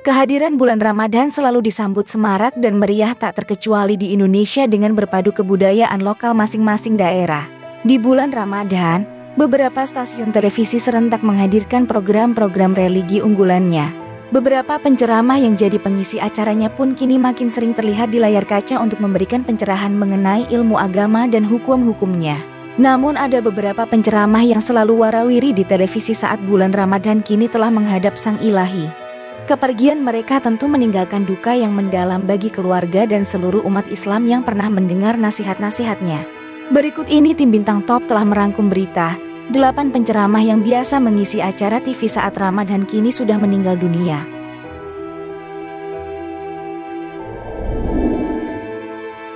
Kehadiran bulan Ramadan selalu disambut semarak dan meriah tak terkecuali di Indonesia dengan berpadu kebudayaan lokal masing-masing daerah. Di bulan Ramadan, beberapa stasiun televisi serentak menghadirkan program-program religi unggulannya. Beberapa penceramah yang jadi pengisi acaranya pun kini makin sering terlihat di layar kaca untuk memberikan pencerahan mengenai ilmu agama dan hukum-hukumnya. Namun ada beberapa penceramah yang selalu warawiri di televisi saat bulan Ramadan kini telah menghadap Sang Ilahi. Kepergian mereka tentu meninggalkan duka yang mendalam bagi keluarga dan seluruh umat Islam yang pernah mendengar nasihat-nasihatnya. Berikut ini tim Bintang Top telah merangkum berita 8 penceramah yang biasa mengisi acara TV saat Ramadan kini sudah meninggal dunia.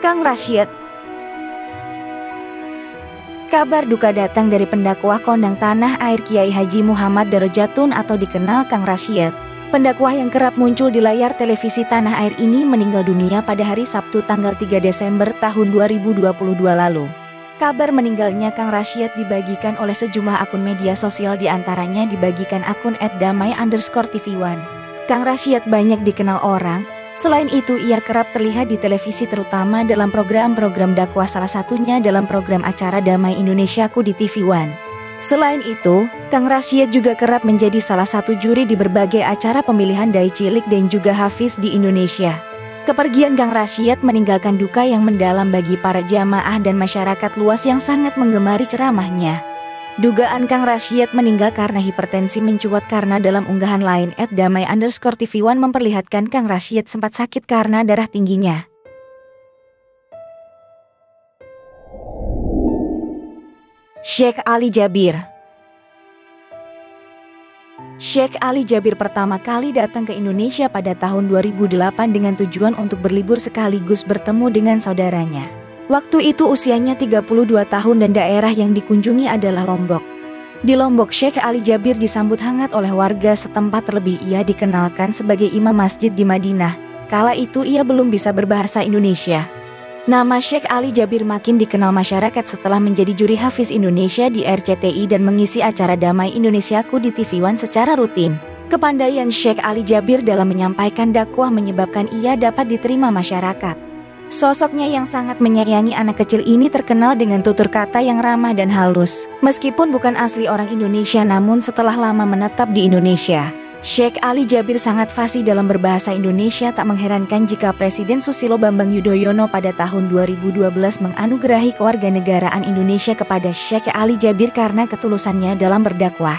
Kang Rashid. Kabar duka datang dari pendakwah kondang tanah air Kiai Haji Muhammad Darajatun atau dikenal Kang Rashid. Pendakwah yang kerap muncul di layar televisi tanah air ini meninggal dunia pada hari Sabtu tanggal 3 Desember tahun 2022 lalu. Kabar meninggalnya Kang Rashid dibagikan oleh sejumlah akun media sosial, diantaranya dibagikan akun @damai_tv1. Kang Rashid banyak dikenal orang, selain itu ia kerap terlihat di televisi terutama dalam program-program dakwah, salah satunya dalam program acara Damai Indonesiaku di TV One. Selain itu, Kang Rashid juga kerap menjadi salah satu juri di berbagai acara pemilihan dai cilik dan juga hafiz di Indonesia. Kepergian Kang Rashid meninggalkan duka yang mendalam bagi para jamaah dan masyarakat luas yang sangat menggemari ceramahnya. Dugaan Kang Rashid meninggal karena hipertensi mencuat karena dalam unggahan lain @damai_tv1 memperlihatkan Kang Rashid sempat sakit karena darah tingginya. Sheikh Ali Jabir. Sheikh Ali Jabir pertama kali datang ke Indonesia pada tahun 2008 dengan tujuan untuk berlibur sekaligus bertemu dengan saudaranya. Waktu itu usianya 32 tahun dan daerah yang dikunjungi adalah Lombok. Di Lombok, Sheikh Ali Jabir disambut hangat oleh warga setempat, terlebih ia dikenalkan sebagai imam masjid di Madinah. Kala itu ia belum bisa berbahasa Indonesia. Nama Sheikh Ali Jabir makin dikenal masyarakat setelah menjadi juri hafiz Indonesia di RCTI dan mengisi acara Damai Indonesiaku di TV One secara rutin. Kepandaian Sheikh Ali Jabir dalam menyampaikan dakwah menyebabkan ia dapat diterima masyarakat. Sosoknya yang sangat menyayangi anak kecil ini terkenal dengan tutur kata yang ramah dan halus. Meskipun bukan asli orang Indonesia, namun setelah lama menetap di Indonesia, Sheikh Ali Jabir sangat fasih dalam berbahasa Indonesia. Tak mengherankan jika Presiden Susilo Bambang Yudhoyono pada tahun 2012 menganugerahi kewarganegaraan Indonesia kepada Sheikh Ali Jabir karena ketulusannya dalam berdakwah.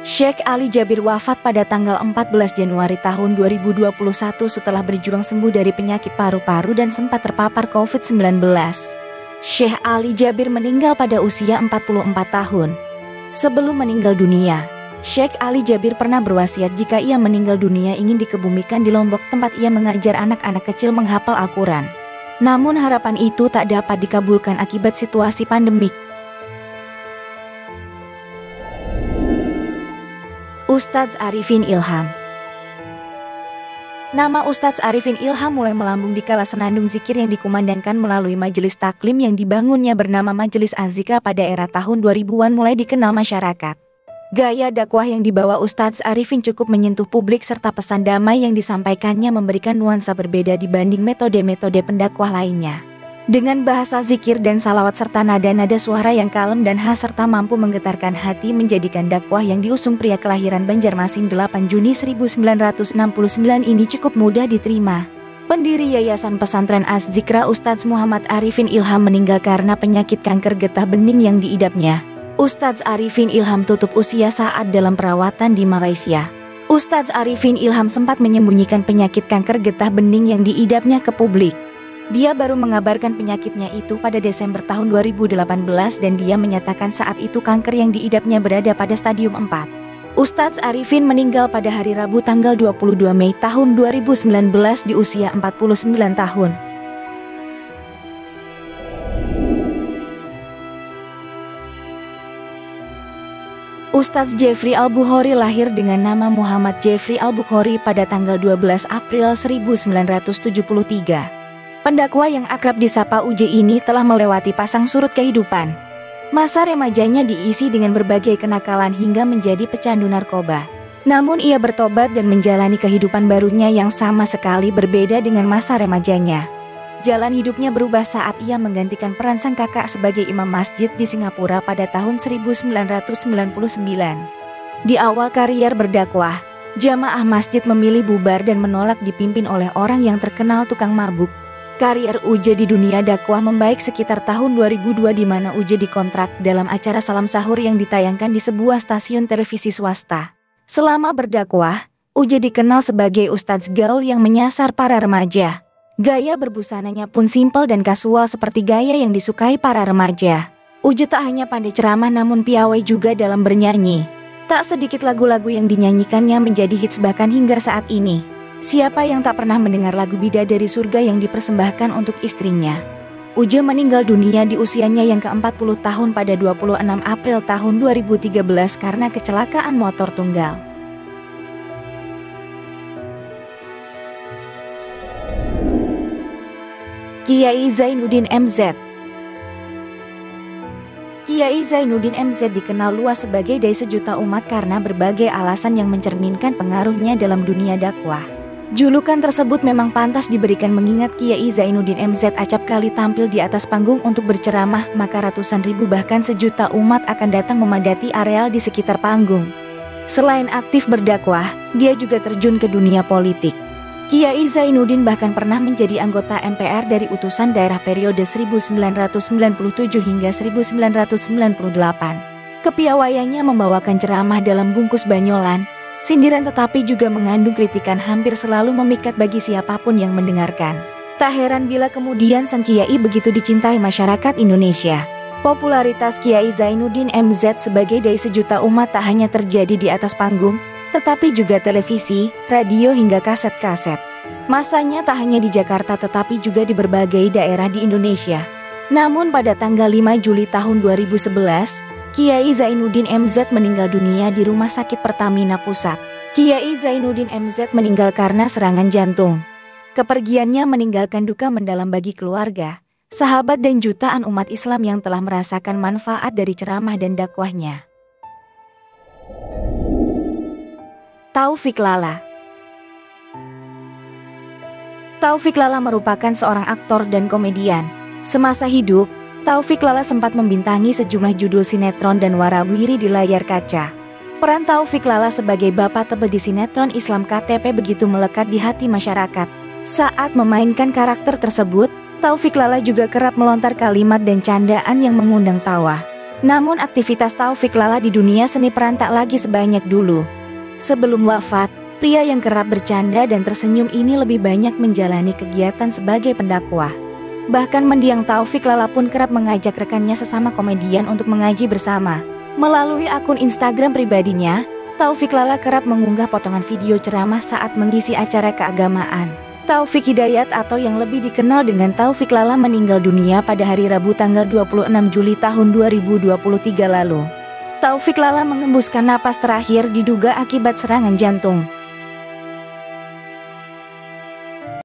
Sheikh Ali Jabir wafat pada tanggal 14 Januari tahun 2021 setelah berjuang sembuh dari penyakit paru-paru dan sempat terpapar COVID-19. Sheikh Ali Jabir meninggal pada usia 44 tahun. Sebelum meninggal dunia, Sheikh Ali Jabir pernah berwasiat jika ia meninggal dunia ingin dikebumikan di Lombok, tempat ia mengajar anak-anak kecil menghafal Al-Quran. Namun harapan itu tak dapat dikabulkan akibat situasi pandemik. Ustadz Arifin Ilham. Nama Ustadz Arifin Ilham mulai melambung di kala senandung zikir yang dikumandangkan melalui majelis taklim yang dibangunnya bernama Majelis Az-Zikra pada era tahun 2000-an mulai dikenal masyarakat. Gaya dakwah yang dibawa Ustadz Arifin cukup menyentuh publik serta pesan damai yang disampaikannya memberikan nuansa berbeda dibanding metode-metode pendakwah lainnya. Dengan bahasa zikir dan salawat serta nada-nada suara yang kalem dan khas serta mampu menggetarkan hati menjadikan dakwah yang diusung pria kelahiran Banjarmasin 8 Juni 1969 ini cukup mudah diterima. Pendiri Yayasan Pesantren Az-Zikra Ustadz Muhammad Arifin Ilham meninggal karena penyakit kanker getah bening yang diidapnya. Ustadz Arifin Ilham tutup usia saat dalam perawatan di Malaysia. Ustadz Arifin Ilham sempat menyembunyikan penyakit kanker getah bening yang diidapnya ke publik. Dia baru mengabarkan penyakitnya itu pada Desember tahun 2018 dan dia menyatakan saat itu kanker yang diidapnya berada pada stadium 4. Ustadz Arifin meninggal pada hari Rabu tanggal 22 Mei tahun 2019 di usia 49 tahun. Ustadz Jeffrey Al-Bukhari lahir dengan nama Muhammad Jeffrey Al-Bukhari pada tanggal 12 April 1973. Pendakwah yang akrab disapa UJ ini telah melewati pasang surut kehidupan. Masa remajanya diisi dengan berbagai kenakalan hingga menjadi pecandu narkoba. Namun ia bertobat dan menjalani kehidupan barunya yang sama sekali berbeda dengan masa remajanya. Jalan hidupnya berubah saat ia menggantikan peran sang kakak sebagai imam masjid di Singapura pada tahun 1999. Di awal karier berdakwah, jamaah masjid memilih bubar dan menolak dipimpin oleh orang yang terkenal tukang mabuk. Karier Uje di dunia dakwah membaik sekitar tahun 2002 di mana Uje dikontrak dalam acara Salam Sahur yang ditayangkan di sebuah stasiun televisi swasta. Selama berdakwah, Uje dikenal sebagai ustadz gaul yang menyasar para remaja. Gaya berbusananya pun simpel dan kasual seperti gaya yang disukai para remaja. Uje tak hanya pandai ceramah namun piawai juga dalam bernyanyi. Tak sedikit lagu-lagu yang dinyanyikannya menjadi hits bahkan hingga saat ini. Siapa yang tak pernah mendengar lagu Bidadari Surga yang dipersembahkan untuk istrinya? Uje meninggal dunia di usianya yang ke-40 tahun pada 26 April tahun 2013 karena kecelakaan motor tunggal. Kiai Zainuddin MZ. Kiai Zainuddin MZ dikenal luas sebagai dai sejuta umat karena berbagai alasan yang mencerminkan pengaruhnya dalam dunia dakwah. Julukan tersebut memang pantas diberikan mengingat Kiai Zainuddin MZ acap kali tampil di atas panggung untuk berceramah, maka ratusan ribu bahkan sejuta umat akan datang memadati areal di sekitar panggung. Selain aktif berdakwah, dia juga terjun ke dunia politik. Kiai Zainuddin bahkan pernah menjadi anggota MPR dari utusan daerah periode 1997 hingga 1998. Kepiawaiannya membawakan ceramah dalam bungkus banyolan, sindiran tetapi juga mengandung kritikan hampir selalu memikat bagi siapapun yang mendengarkan. Tak heran bila kemudian sang kiai begitu dicintai masyarakat Indonesia. Popularitas Kiai Zainuddin MZ sebagai dai sejuta umat tak hanya terjadi di atas panggung, tetapi juga televisi, radio hingga kaset-kaset. Masanya tak hanya di Jakarta tetapi juga di berbagai daerah di Indonesia. Namun pada tanggal 5 Juli tahun 2011, Kiai Zainuddin MZ meninggal dunia di Rumah Sakit Pertamina Pusat. Kiai Zainuddin MZ meninggal karena serangan jantung. Kepergiannya meninggalkan duka mendalam bagi keluarga, sahabat dan jutaan umat Islam yang telah merasakan manfaat dari ceramah dan dakwahnya. Taufik Lala. Taufik Lala merupakan seorang aktor dan komedian. Semasa hidup, Taufik Lala sempat membintangi sejumlah judul sinetron dan warawiri di layar kaca. Peran Taufik Lala sebagai bapak tebel di sinetron Islam KTP begitu melekat di hati masyarakat. Saat memainkan karakter tersebut, Taufik Lala juga kerap melontar kalimat dan candaan yang mengundang tawa. Namun aktivitas Taufik Lala di dunia seni peran tak lagi sebanyak dulu. Sebelum wafat, pria yang kerap bercanda dan tersenyum ini lebih banyak menjalani kegiatan sebagai pendakwah. Bahkan mendiang Taufik Lala pun kerap mengajak rekannya sesama komedian untuk mengaji bersama. Melalui akun Instagram pribadinya, Taufik Lala kerap mengunggah potongan video ceramah saat mengisi acara keagamaan. Taufik Hidayat atau yang lebih dikenal dengan Taufik Lala meninggal dunia pada hari Rabu tanggal 26 Juli tahun 2023 lalu. Taufik Lala mengembuskan napas terakhir diduga akibat serangan jantung.